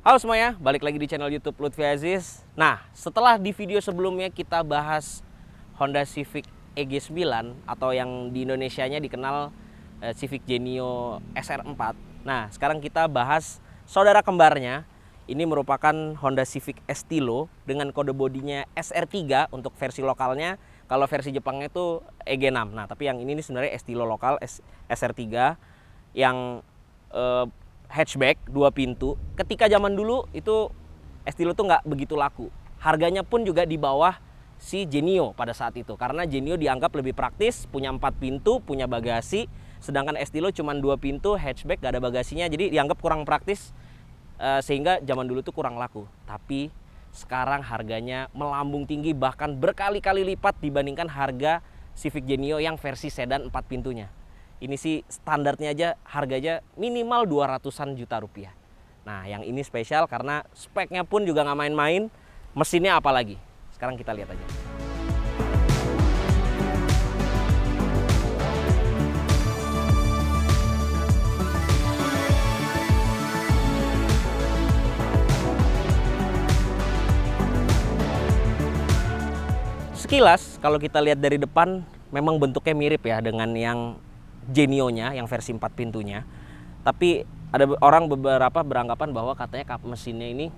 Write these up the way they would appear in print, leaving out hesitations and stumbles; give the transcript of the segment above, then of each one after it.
Halo semuanya, balik lagi di channel YouTube Lutfi Aziz. Nah, setelah di video sebelumnya kita bahas Honda Civic EG9 atau yang di Indonesianya dikenal Civic Genio SR4. Nah, sekarang kita bahas saudara kembarnya. Ini merupakan Honda Civic Estilo dengan kode bodinya SR3 untuk versi lokalnya. Kalau versi Jepangnya itu EG6. Nah, tapi yang ini sebenarnya Estilo lokal SR3 yang hatchback 2 pintu. Ketika zaman dulu itu Estilo tuh nggak begitu laku. Harganya pun juga di bawah si Genio pada saat itu. Karena Genio dianggap lebih praktis, punya 4 pintu, punya bagasi. Sedangkan Estilo cuma 2 pintu, hatchback, gak ada bagasinya. Jadi dianggap kurang praktis sehingga zaman dulu tuh kurang laku. Tapi sekarang harganya melambung tinggi, bahkan berkali-kali lipat dibandingkan harga Civic Genio yang versi sedan 4 pintunya. Ini sih standarnya aja harganya minimal 200-an juta rupiah. Nah, yang ini spesial karena speknya pun juga nggak main-main. Mesinnya apalagi. Sekarang kita lihat aja. Sekilas kalau kita lihat dari depan memang bentuknya mirip ya dengan yang Genio-nya yang versi 4 pintunya. Tapi ada orang beberapa beranggapan bahwa katanya kap mesinnya ini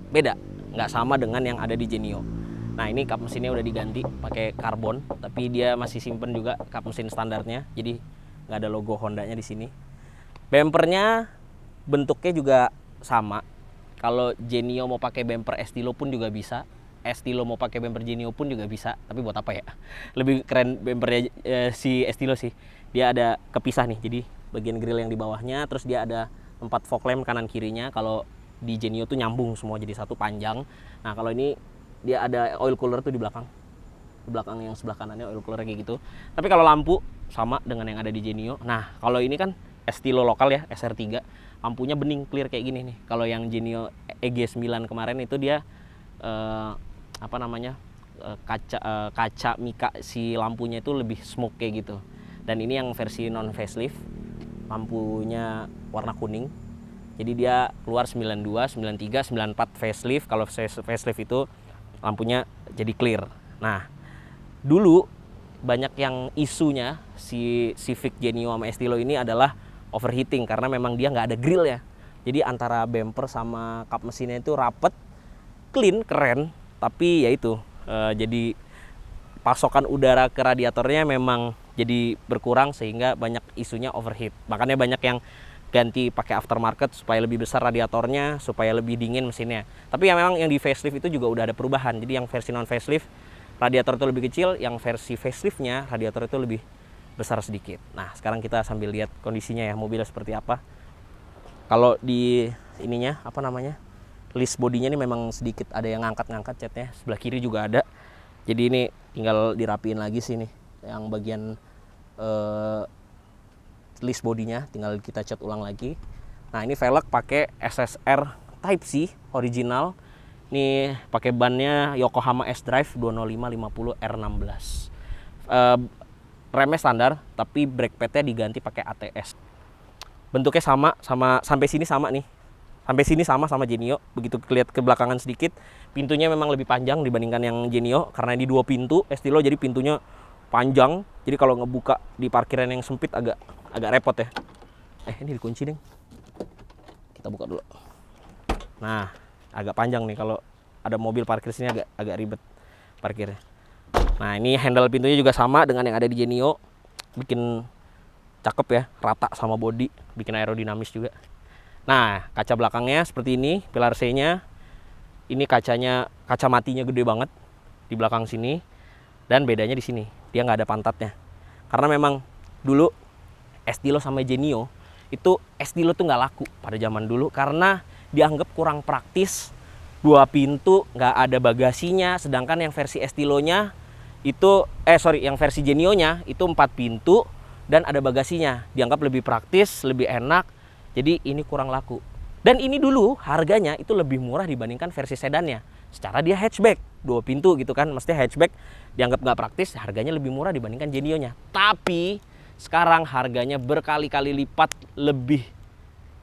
beda, nggak sama dengan yang ada di Genio. Nah, ini kap mesinnya udah diganti pakai karbon, tapi dia masih simpen juga kap mesin standarnya. Jadi nggak ada logo Hondanya di sini. Bempernya bentuknya juga sama. Kalau Genio mau pakai bumper Estilo pun juga bisa. Estilo mau pakai bumper Genio pun juga bisa. Tapi buat apa ya? Lebih keren bumpernya si Estilo sih. Dia ada kepisah nih, jadi bagian grill yang di bawahnya, terus dia ada tempat fog lamp kanan kirinya. Kalau di Genio tuh nyambung semua jadi satu panjang. Nah, kalau ini dia ada oil cooler tuh di belakang. Di belakang yang sebelah kanannya oil cooler kayak gitu. Tapi kalau lampu sama dengan yang ada di Genio. Nah, kalau ini kan Estilo lokal ya, SR3. Lampunya bening clear kayak gini nih. Kalau yang Genio EG9 kemarin itu dia kaca mika si lampunya itu lebih smoke kayak gitu. Dan ini yang versi non facelift, lampunya warna kuning. Jadi dia keluar 92, 93, 94 facelift. Kalau facelift itu lampunya jadi clear. Nah, dulu banyak yang isunya si Civic Genio sama Estilo ini adalah overheating karena memang dia nggak ada grill ya. Jadi antara bumper sama kap mesinnya itu rapet, clean, keren. Tapi ya itu jadi pasokan udara ke radiatornya memang jadi berkurang sehingga banyak isunya overheat. Makanya banyak yang ganti pakai aftermarket supaya lebih besar radiatornya, supaya lebih dingin mesinnya. Tapi ya memang yang di facelift itu juga udah ada perubahan. Jadi yang versi non facelift radiator itu lebih kecil, yang versi faceliftnya radiator itu lebih besar sedikit. Nah, sekarang kita sambil lihat kondisinya ya, mobilnya seperti apa. Kalau di ininya apa namanya? List bodinya ini memang sedikit ada yang ngangkat-ngangkat catnya. Sebelah kiri juga ada. Jadi ini tinggal dirapiin lagi sih nih. Yang bagian list bodinya tinggal kita cat ulang lagi. Nah, ini velg pakai SSR Type C original. Ini pakai bannya Yokohama S-Drive 205/50 R16. Remnya standar, tapi brake padnya diganti pakai ATS. Bentuknya sama sampai sini sama nih. Sampai sini sama Genio. Begitu lihat ke belakangan sedikit, pintunya memang lebih panjang dibandingkan yang Genio karena ini 2 pintu Estilo, jadi pintunya panjang. Jadi kalau ngebuka di parkiran yang sempit agak repot ya. Ini dikunci deh. Kita buka dulu. Nah, agak panjang nih kalau ada mobil parkir sini agak ribet parkirnya. Nah, ini handle pintunya juga sama dengan yang ada di Genio. Bikin cakep ya, rata sama body, bikin aerodinamis juga. Nah, kaca belakangnya seperti ini, pilar C-nya. Ini kaca matinya gede banget di belakang sini. Dan bedanya di sini, dia nggak ada pantatnya. Karena memang dulu Estilo sama Genio, itu Estilo tuh nggak laku pada zaman dulu karena dianggap kurang praktis. 2 pintu, nggak ada bagasinya. Sedangkan yang versi Estilonya itu, yang versi Genio-nya itu 4 pintu dan ada bagasinya. Dianggap lebih praktis, lebih enak. Jadi ini kurang laku. Dan ini dulu harganya itu lebih murah dibandingkan versi sedannya. Secara dia hatchback, 2 pintu gitu kan. Mesti hatchback dianggap nggak praktis, harganya lebih murah dibandingkan Genio-nya. Tapi sekarang harganya berkali-kali lipat lebih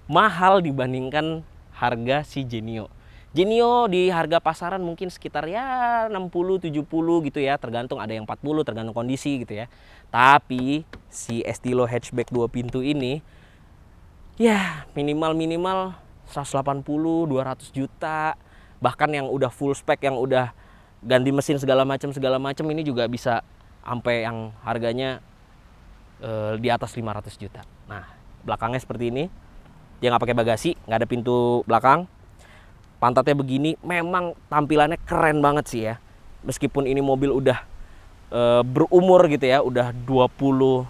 mahal dibandingkan harga si Genio. Genio di harga pasaran mungkin sekitar ya 60 70 gitu ya, tergantung, ada yang 40 tergantung kondisi gitu ya. Tapi si Estilo hatchback 2 pintu ini ya minimal 180 200 juta. Bahkan yang udah full spec, yang udah ganti mesin segala macam ini juga bisa sampai yang harganya di atas 500 juta. Nah, belakangnya seperti ini. Dia nggak pakai bagasi, nggak ada pintu belakang. Pantatnya begini, memang tampilannya keren banget sih ya. Meskipun ini mobil udah berumur gitu ya, udah 29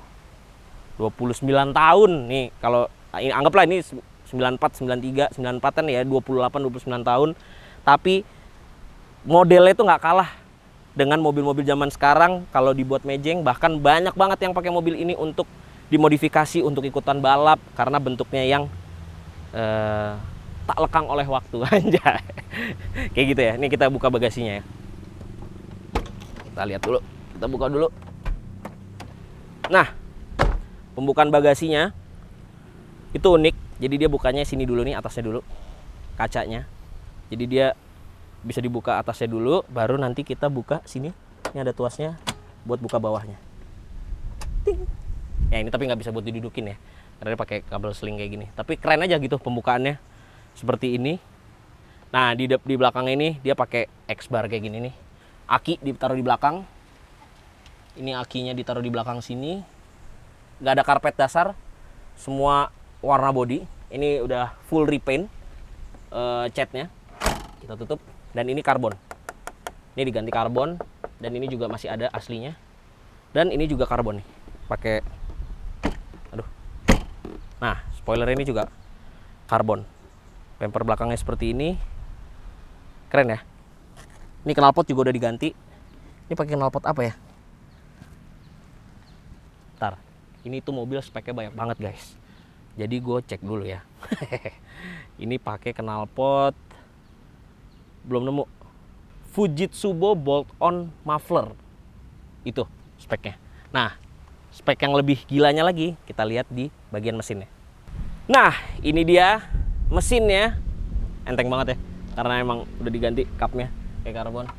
tahun nih. Kalau ini anggaplah ini 94, 93, 94-an ya, 28, 29 tahun. Tapi modelnya itu nggak kalah dengan mobil-mobil zaman sekarang. Kalau dibuat mejeng, bahkan banyak banget yang pakai mobil ini untuk dimodifikasi untuk ikutan balap karena bentuknya yang tak lekang oleh waktu aja. Kayak gitu ya. Ini kita buka bagasinya ya. Kita lihat dulu. Kita buka dulu. Nah, pembukaan bagasinya itu unik. Jadi dia bukanya sini dulu nih, atasnya dulu. Kacanya. Jadi dia bisa dibuka atasnya dulu, baru nanti kita buka sini. Ini ada tuasnya buat buka bawahnya. Ting. Ya ini tapi nggak bisa buat didudukin ya, karena dia pakai kabel sling kayak gini. Tapi keren aja gitu pembukaannya, seperti ini. Nah di belakang ini dia pakai X-bar kayak gini nih. Aki ditaruh di belakang. Ini akinya ditaruh di belakang sini. Nggak ada karpet dasar, semua warna body. Ini udah full repaint catnya. Kita tutup. Dan ini karbon. Ini diganti karbon. Dan ini juga masih ada aslinya. Dan ini juga karbon nih. Pakai, aduh. Nah, spoiler ini juga karbon. Bumper belakangnya seperti ini. Keren ya. Ini knalpot juga udah diganti. Ini pakai knalpot apa ya? Ntar. Ini tuh mobil speknya banyak banget guys. Jadi gue cek dulu ya. Ini pakai knalpot, belum nemu, Fujitsubo bolt-on muffler. Itu speknya. Nah, spek yang lebih gilanya lagi kita lihat di bagian mesinnya. Nah, ini dia mesinnya. Enteng banget ya, karena emang udah diganti cupnya kayak karbon.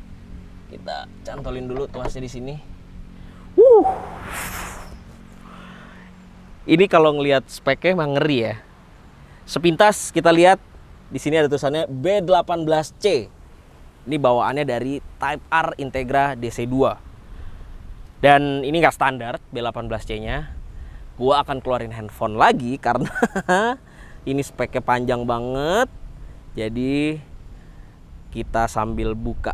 Kita cantolin dulu tuasnya di sini. Ini kalau ngelihat speknya emang ngeri ya. Sepintas kita lihat di sini ada tulisannya B18C. Ini bawaannya dari Type R Integra DC2. Dan ini nggak standar B18C-nya. Gua akan keluarin handphone lagi karena ini speknya panjang banget. Jadi kita sambil buka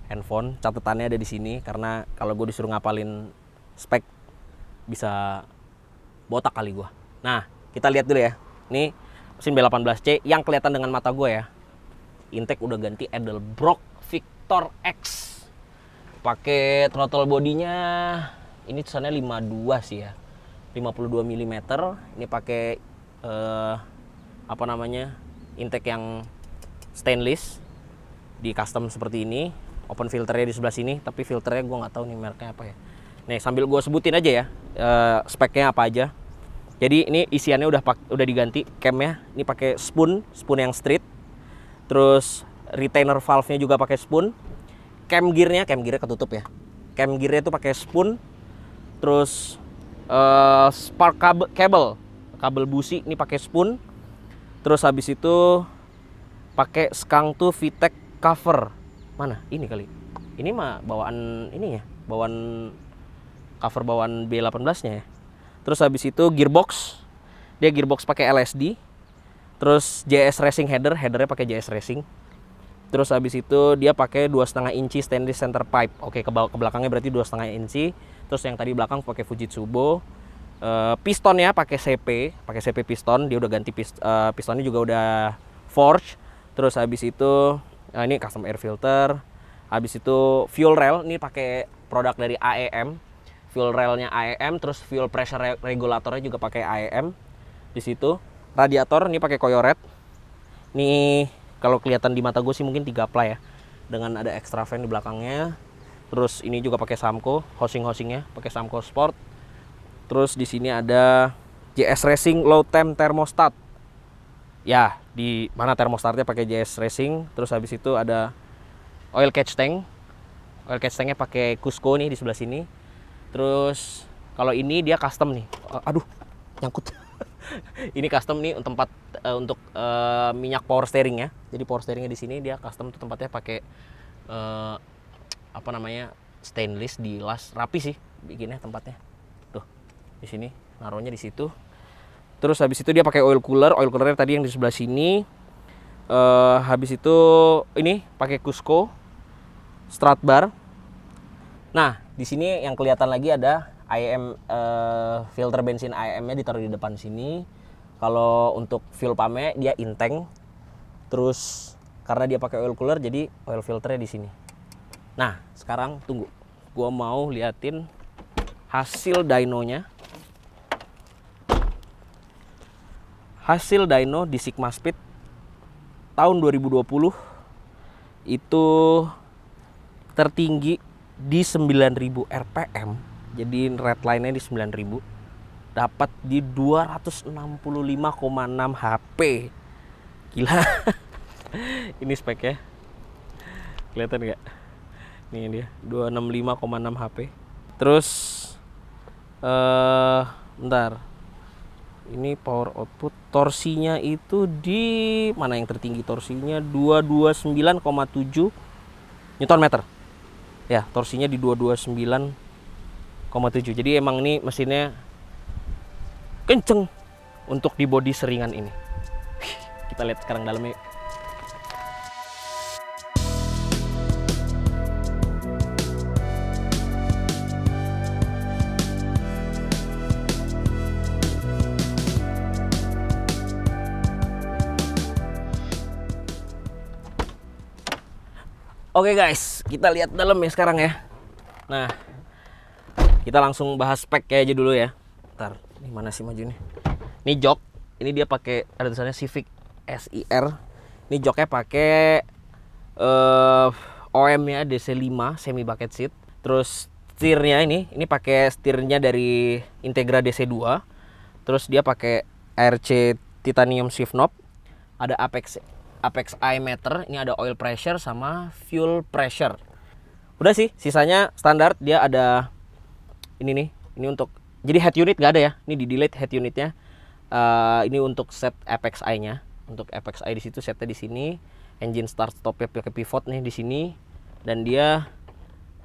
handphone, catatannya ada di sini karena kalau gue disuruh ngapalin spek bisa botak kali gua. Nah, kita lihat dulu ya. Ini mesin B18C yang kelihatan dengan mata gue ya. Intake udah ganti Edelbrock Victor X. Pakai throttle bodinya ini tulisannya 52 sih ya. 52 mm. Ini pakai apa namanya? Intake yang stainless di custom seperti ini. Open filternya di sebelah sini, tapi filternya gue nggak tahu nih mereknya apa ya. Nih sambil gue sebutin aja ya speknya apa aja. Jadi ini isiannya udah diganti camnya. Ini pakai spoon yang street. Terus retainer valve-nya juga pakai spoon. Cam gearnya ketutup ya. Cam gearnya itu pakai spoon. Terus spark kabel busi ini pakai spoon. Terus habis itu pakai Skunk 2 VTEC cover. Mana? Ini kali. Ini mah bawaan ininya, bawaan cover bawaan B18-nya ya. Terus habis itu gearbox. Dia gearbox pakai LSD. Terus JS Racing headernya pakai JS Racing. Terus habis itu dia pakai 2,5 inci stainless center pipe. Oke, ke belakangnya berarti 2,5 inci. Terus yang tadi belakang pakai Fujitsubo. Pistonnya pakai CP piston. Dia udah ganti pistonnya juga udah forge. Terus habis itu ini custom air filter. Habis itu fuel rail ini pakai produk dari AEM. Fuel railnya AEM, terus fuel pressure regulatornya juga pakai AEM di situ. Radiator ini pakai Coyoret. Ini kalau kelihatan di mata gue sih mungkin 3 ply ya, dengan ada extra fan di belakangnya. Terus ini juga pakai Samco, housingnya pakai Samco Sport. Terus di sini ada JS Racing low temp thermostat. Ya, di mana termostatnya pakai JS Racing. Terus habis itu ada oil catch tank. Oil catch tanknya pakai Cusco nih di sebelah sini. Terus kalau ini dia custom nih. Aduh, nyangkut. Ini custom nih tempat untuk minyak power steering ya. Jadi power steeringnya di sini dia custom tuh tempatnya pakai apa namanya, stainless, dilas, rapi sih bikinnya tempatnya. Tuh di sini naruhnya di situ. Terus habis itu dia pakai oil coolernya tadi yang di sebelah sini. Habis itu ini pakai Cusco strut bar. Nah di sini yang kelihatan lagi ada IM, filter bensin IM-nya ditaruh di depan sini. Kalau untuk fuel pumpnya dia intake. Terus karena dia pakai oil cooler jadi oil filternya di sini. Nah sekarang tunggu, gua mau liatin hasil dynonya. Hasil dyno di Sigma Speed tahun 2020 itu tertinggi di 9000 rpm. Jadi red line-nya di 9000. Dapat di 265,6 HP. Gila. Ini speknya. Kelihatan nggak? Ini dia 265,6 HP. Terus bentar. Ini power output, torsinya itu di mana yang tertinggi, torsinya 229,7 Newton meter. Ya, torsinya di 229,7. Jadi emang ini mesinnya kenceng untuk di bodi seringan ini. Kita lihat sekarang dalamnya. Oke guys, kita lihat dalam ya sekarang ya. Nah, kita langsung bahas spek aja dulu ya. Ntar, ini mana sih maju nih? Ini jok, ini dia pakai ada tulisannya Civic SIR. Ini joknya pakai OM-nya DC5 semi bucket seat. Terus setirnya ini pakai setirnya dari Integra DC2. Terus dia pakai ARC titanium shift knob. Ada Apex eye meter, ini ada oil pressure sama fuel pressure. Udah sih, sisanya standar. Dia ada ini nih, ini untuk jadi head unit gak ada ya. Ini di delete head unitnya. Ini untuk set Apex eye-nya. Untuk Apex eye di situ, setnya di sini. Engine start stopnya pakai pivot nih di sini. Dan dia,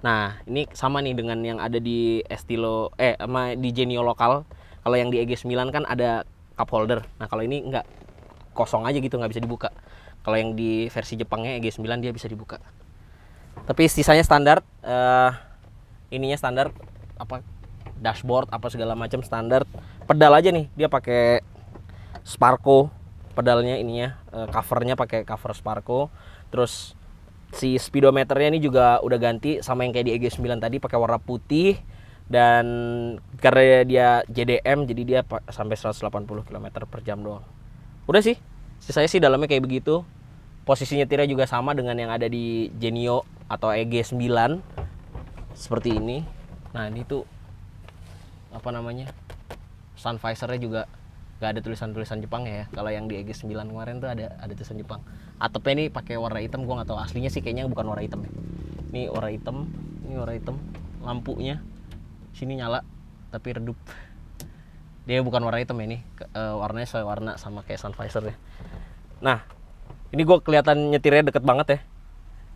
nah ini sama nih dengan yang ada di Estilo, sama di Genio lokal. Kalau yang di EG9 kan ada cup holder. Nah kalau ini enggak, kosong aja gitu, nggak bisa dibuka. Kalau yang di versi Jepangnya EG9 dia bisa dibuka. Tapi sisanya standar, ininya standar, apa dashboard apa segala macam standar. Pedal aja nih dia pakai Sparco, pedalnya ininya, covernya pakai cover Sparco. Terus si speedometernya ini juga udah ganti sama yang kayak di EG9 tadi, pakai warna putih. Dan karena dia JDM jadi dia sampai 180 km per jam doang. Udah sih, sisanya sih dalamnya kayak begitu. Posisi nyetirnya juga sama dengan yang ada di Genio atau EG9 seperti ini. Nah ini tuh apa namanya, sun visornya juga gak ada tulisan-tulisan Jepang ya. Kalau yang di EG9 kemarin tuh ada tulisan Jepang. Atapnya ini pakai warna hitam, gua nggak tahu aslinya sih, kayaknya bukan warna hitam ya. Ini warna hitam, ini warna hitam. Lampunya sini nyala tapi redup. Dia bukan warna hitam ya, ini warnanya sesuai warna sama kayak sun visor ya. Nah ini gue kelihatan nyetirnya deket banget ya.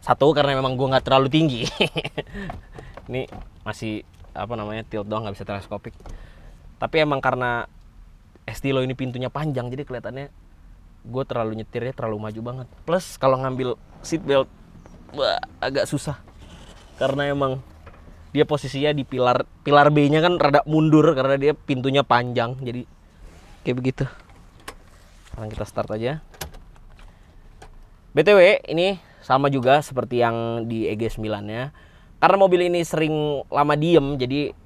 Satu karena memang gue nggak terlalu tinggi. Ini masih apa namanya, tilt doang, nggak bisa teleskopik. Tapi emang karena Estilo ini pintunya panjang, jadi kelihatannya gue terlalu nyetirnya terlalu maju banget. Plus kalau ngambil seat belt, agak susah. Karena emang dia posisinya di pilar B-nya kan rada mundur karena dia pintunya panjang, jadi kayak begitu. Sekarang kita start aja. BTW ini sama juga seperti yang di EG9-nya. Karena mobil ini sering lama diem, jadi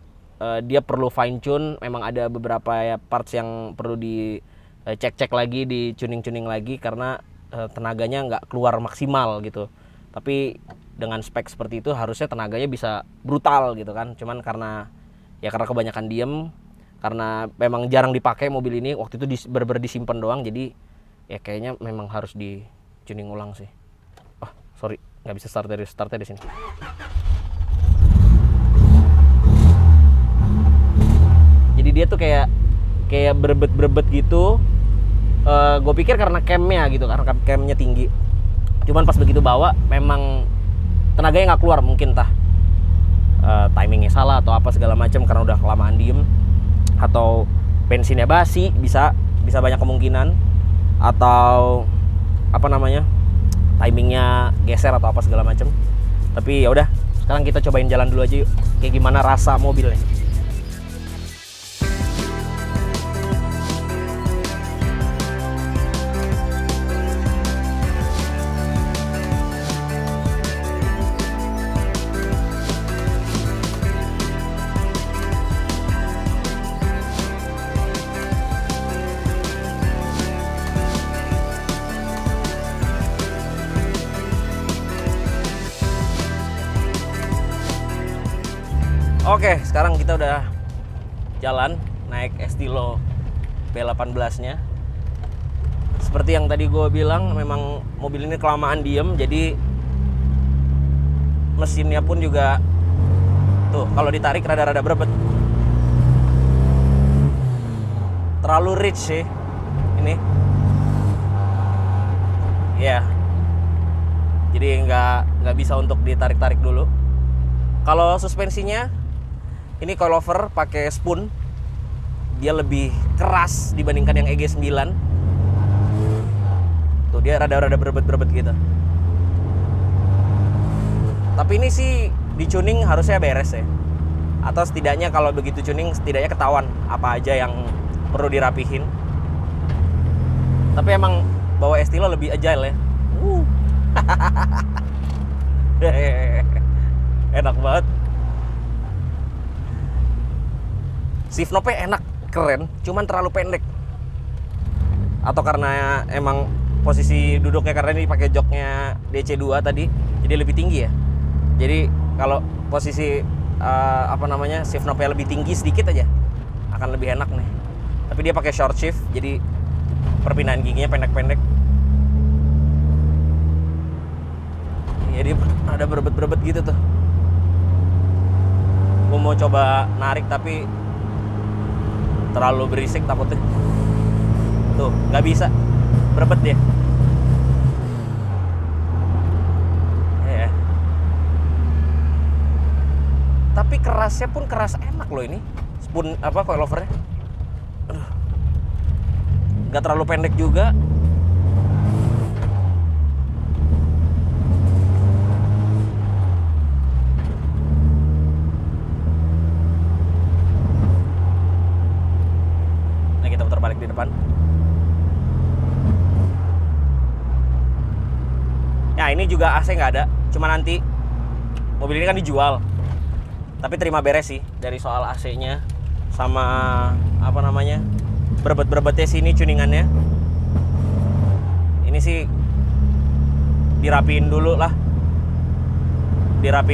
dia perlu fine tune. Memang ada beberapa ya parts yang perlu dicek-cek lagi, di tuning-tuning lagi karena tenaganya nggak keluar maksimal gitu. Tapi dengan spek seperti itu harusnya tenaganya bisa brutal gitu kan. Cuman karena kebanyakan diem, karena memang jarang dipakai mobil ini, waktu itu bener-bener disimpan doang, jadi ya kayaknya memang harus di tuning ulang sih. Sorry, nggak bisa startnya di sini. Jadi dia tuh kayak berebet gitu. Gue pikir karena camnya gitu, karena camnya tinggi. Cuman pas begitu bawa memang tenaganya nggak keluar, mungkin timingnya salah atau apa segala macam karena udah kelamaan diem, atau bensinnya basi, bisa banyak kemungkinan, atau apa namanya, timingnya geser atau apa segala macam. Tapi ya udah, sekarang kita cobain jalan dulu aja yuk, kayak gimana rasa mobilnya. Oke, sekarang kita udah jalan naik Estilo B18-nya. Seperti yang tadi gue bilang, memang mobil ini kelamaan diem, jadi mesinnya pun juga tuh kalau ditarik rada-rada berebet. Terlalu rich sih ini. Ya. Jadi nggak bisa untuk ditarik-tarik dulu. Kalau suspensinya ini coilover pakai spoon, dia lebih keras dibandingkan yang EG9. Tuh dia rada-rada berebet gitu. Tapi ini sih di tuning harusnya beres ya. Atau setidaknya kalau begitu tuning setidaknya ketahuan apa aja yang perlu dirapihin. Tapi emang bawa Estilo lebih agile ya. Enak banget. Shift knob-nya enak, keren, cuman terlalu pendek. Atau karena emang posisi duduknya, karena ini pakai joknya DC2 tadi, jadi lebih tinggi ya. Jadi kalau posisi shift knob-nya lebih tinggi sedikit aja, akan lebih enak nih. Tapi dia pakai short shift, jadi perpindahan giginya pendek-pendek. Jadi ada berebet-berebet gitu tuh. Gue mau coba narik tapi terlalu berisik takutnya. Tuh, nggak bisa. Berebet dia. Ya. Tapi kerasnya pun keras enak loh ini. Spoon coilovernya. Aduh. Nggak terlalu pendek juga. Balik di depan. Ya ini juga AC nggak ada, cuma nanti mobil ini kan dijual. Tapi terima beres sih dari soal AC-nya sama berebet-berebetnya sini tuningannya. Ini sih dirapiin dulu lah, nggak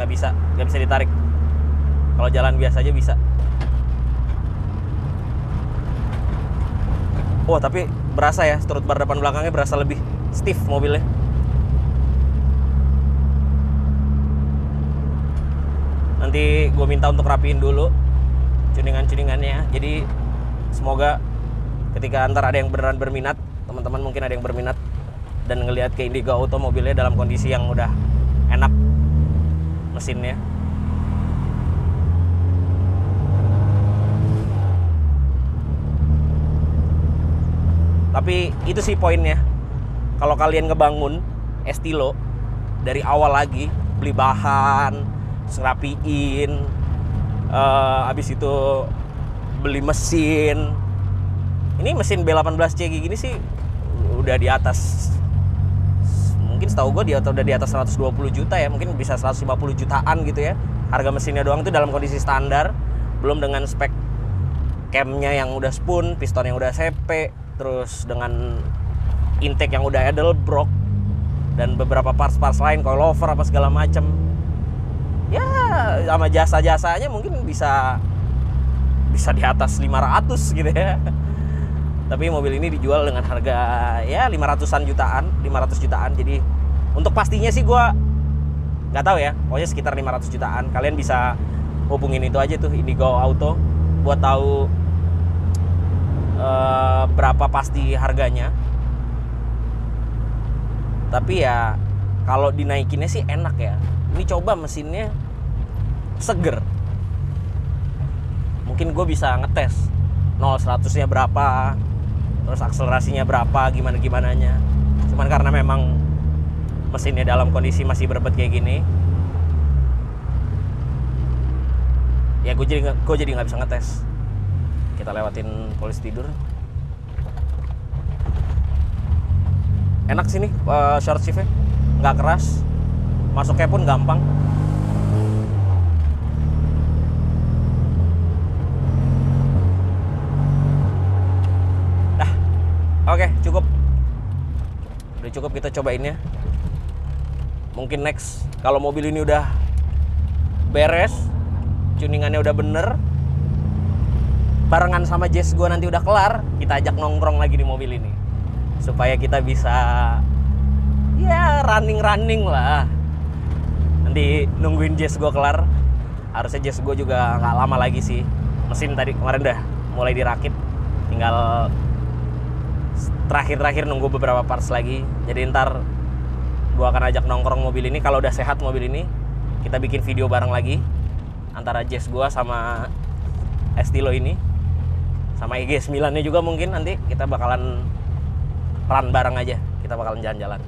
bisa ditarik. Kalau jalan biasa aja bisa. Oh, tapi berasa ya, strut bar depan belakangnya berasa lebih stiff mobilnya. Nanti gue minta untuk rapiin dulu tuningan-tuningannya. Jadi semoga ketika antar ada yang beneran berminat, teman-teman mungkin ada yang berminat dan ngelihat ke Indigo Auto mobilnya dalam kondisi yang udah enak mesinnya. Tapi itu sih poinnya. Kalau kalian ngebangun Estilo dari awal lagi, beli bahan, serapiin, habis itu beli mesin. Ini mesin B18C gini sih udah di atas, mungkin setahu gue udah di atas 120 juta ya, mungkin bisa 150 jutaan gitu ya. Harga mesinnya doang itu dalam kondisi standar, belum dengan spek camnya yang udah spoon, piston yang udah CP, terus dengan intake yang udah Edelbrock dan beberapa parts lain, coilover apa segala macam. Ya sama jasa-jasanya mungkin bisa bisa di atas 500 gitu ya. Tapi mobil ini dijual dengan harga ya 500 jutaan. Jadi untuk pastinya sih gue nggak tahu ya, pokoknya sekitar 500 jutaan. Kalian bisa hubungin itu aja tuh, Indigo Auto, buat tahu berapa pasti harganya. Tapi ya kalau dinaikinnya sih enak ya. Ini coba mesinnya seger. Mungkin gue bisa ngetes 0-100-nya berapa, terus akselerasinya berapa, gimana-gimananya. Cuman karena memang mesinnya dalam kondisi masih berebet kayak gini, ya gue jadi nggak bisa ngetes. Kita lewatin polis tidur. Enak sih nih short shiftnya, nggak keras, masuknya pun gampang. Oke, cukup. Udah cukup kita cobainnya. Mungkin next kalau mobil ini udah beres, tuningannya udah bener, barengan sama Jazz gue nanti udah kelar, kita ajak nongkrong lagi di mobil ini. Supaya kita bisa ya running lah. Nanti nungguin Jazz gue kelar. Harusnya Jazz gue juga nggak lama lagi sih. Mesin tadi kemarin udah mulai dirakit, tinggal terakhir nunggu beberapa parts lagi. Jadi ntar gua akan ajak nongkrong mobil ini. Kalau udah sehat mobil ini, kita bikin video bareng lagi antara Jazz gua sama Estilo ini, sama IG9 nya juga. Mungkin nanti kita bakalan run bareng aja, kita bakalan jalan-jalan.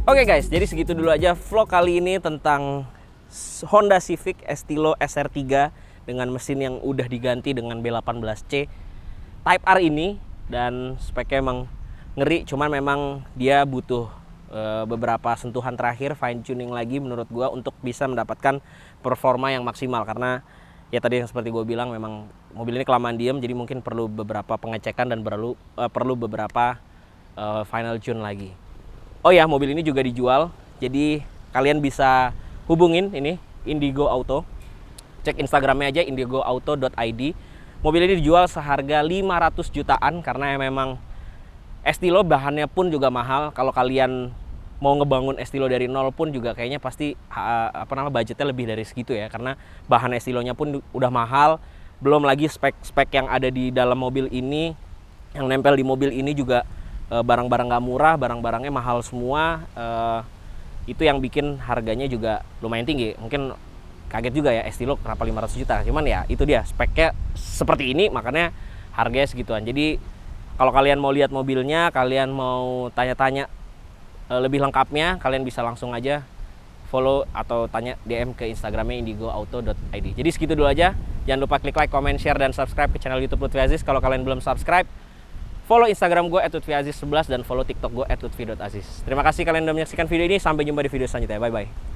Oke guys, jadi segitu dulu aja vlog kali ini tentang Honda Civic Estilo SR3 dengan mesin yang udah diganti dengan B18C Type R ini. Dan speknya emang ngeri, cuman memang dia butuh beberapa sentuhan terakhir, fine tuning lagi menurut gua untuk bisa mendapatkan performa yang maksimal. Karena ya tadi yang seperti gue bilang, memang mobil ini kelamaan diem, jadi mungkin perlu beberapa pengecekan dan perlu beberapa final tune lagi. Oh ya, mobil ini juga dijual, jadi kalian bisa hubungin ini Indigo Auto. Cek Instagramnya aja, indigoauto.id. Mobil ini dijual seharga 500 jutaan karena memang Estilo bahannya pun juga mahal. Kalau kalian mau ngebangun Estilo dari nol pun juga kayaknya pasti budgetnya lebih dari segitu ya, karena bahan Estilonya pun udah mahal. Belum lagi spek-spek yang ada di dalam mobil ini, yang nempel di mobil ini juga barang-barang gak murah, barang-barangnya mahal semua. Itu yang bikin harganya juga lumayan tinggi. Mungkin kaget juga ya, Estilo kenapa 500 juta. Cuman ya itu dia, speknya seperti ini makanya harganya segituan. Jadi kalau kalian mau lihat mobilnya, kalian mau tanya-tanya lebih lengkapnya, kalian bisa langsung aja follow atau tanya DM ke Instagramnya indigoauto.id. Jadi segitu dulu aja. Jangan lupa klik like, comment, share, dan subscribe ke channel YouTube Lutfi Aziz. Kalau kalian belum subscribe, follow Instagram gue @lutfiaziz11 dan follow TikTok gue @lutfi.aziz. Terima kasih kalian udah menyaksikan video ini. Sampai jumpa di video selanjutnya. Bye bye.